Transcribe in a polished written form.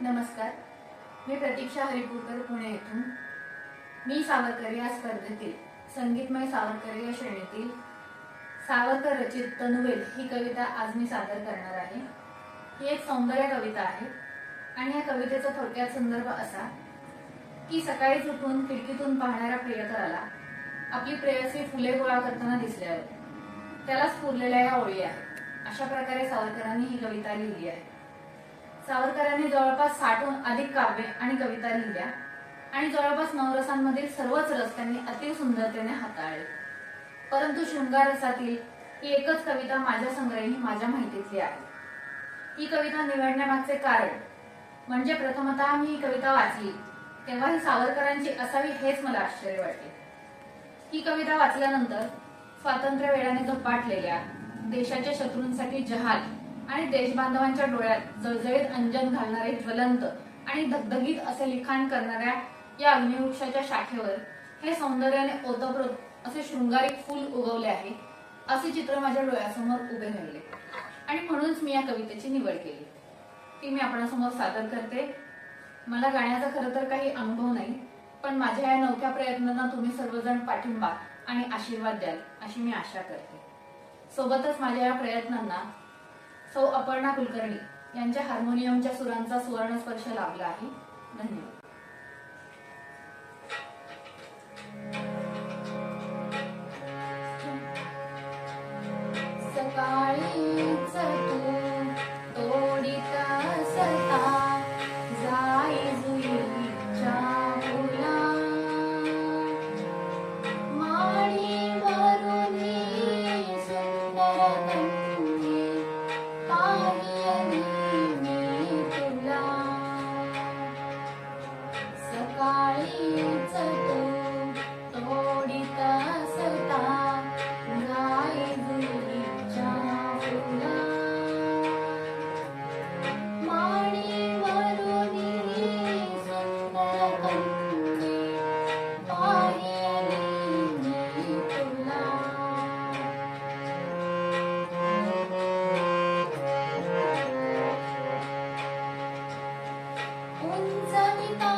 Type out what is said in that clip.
नमस्कार, मी प्रतीक्षा हरिपूरकर पुणे येथून. मी सावरकर या स्पर्धेतील संगीतमय सावरकर या श्रेणीतील सावरकर रचित तनुवेल ही कविता आज मी सादर करणार आहे. ही एक सौंदर्य कविता आहे आणि या कवितेचा थोडक्यात संदर्भ असा की सकाळीच उठून खिडकीतून पाहणाऱ्या प्रियकराला आपली प्रेयसी फुले गोळा करताना दिसल्यावर त्याला स्फुरलेल्या या ओळी आहेत. अशा प्रकारे सावरकरांनी ही कविता लिहिली आहे. सावरकरांनी जवळपास 60हून अधिक काव्ये आणि कविता लिहिल्या आणि जवळपास नवरसांमधील सर्वच रस त्यांनी अति सुंदरतेने हाताळले. परंतु शृंगार रसातील ही एकच कविता माझ्या संग्रही माझ्या माहितीतली आहे. ही कविता निवडण्यामागचे कारण म्हणजे प्रथमतः मी ही कविता वाचली तेव्हा ही सावरकरांची असावी हेच मला आश्चर्य वाटले. ही कविता वाचल्यानंतर स्वातंत्र्य वेळाने झपाटलेल्या देशाच्या शत्रूंसाठी जहाल आणि देशबांधवांच्या डोळ्यात जळजळीत अंजन घालणारे ज्वलंत आणि धगधगीत असे लिखाण करणाऱ्या या अग्निवृक्षाच्या शाखेवर हे सौंदर्याने ओतप्रोत असे शृंगारिक फूल उगवले आहे असे चित्र माझ्या डोळ्यासमोर उभे राहिले आणि म्हणूनच मी या कवितेची निवड केली. ती मी आपणासमोर सादर करते. मला गाण्याचा खरं तर काही अनुभव नाही, पण माझ्या या नवख्या प्रयत्नांना तुम्ही सर्वजण पाठिंबा आणि आशीर्वाद द्याल अशी मी आशा करते. सोबतच माझ्या या प्रयत्नांना सौ अपर्णा कुलकर्णी यांच्या हार्मोनियमच्या सुरांचा सुवर्ण स्पर्श लाभला आहे. धन्यवाद. सकाळीच तू तोडीत असता जाई जुईच्या फुला माळीवरून सुंदर कन्ये पाहिली मी तुला. सकाळीच तू तोडीत असता जाई जुईच्या फुला माळीवरून सुंदर कन्ये पाहिली मी तुला. उंच विटा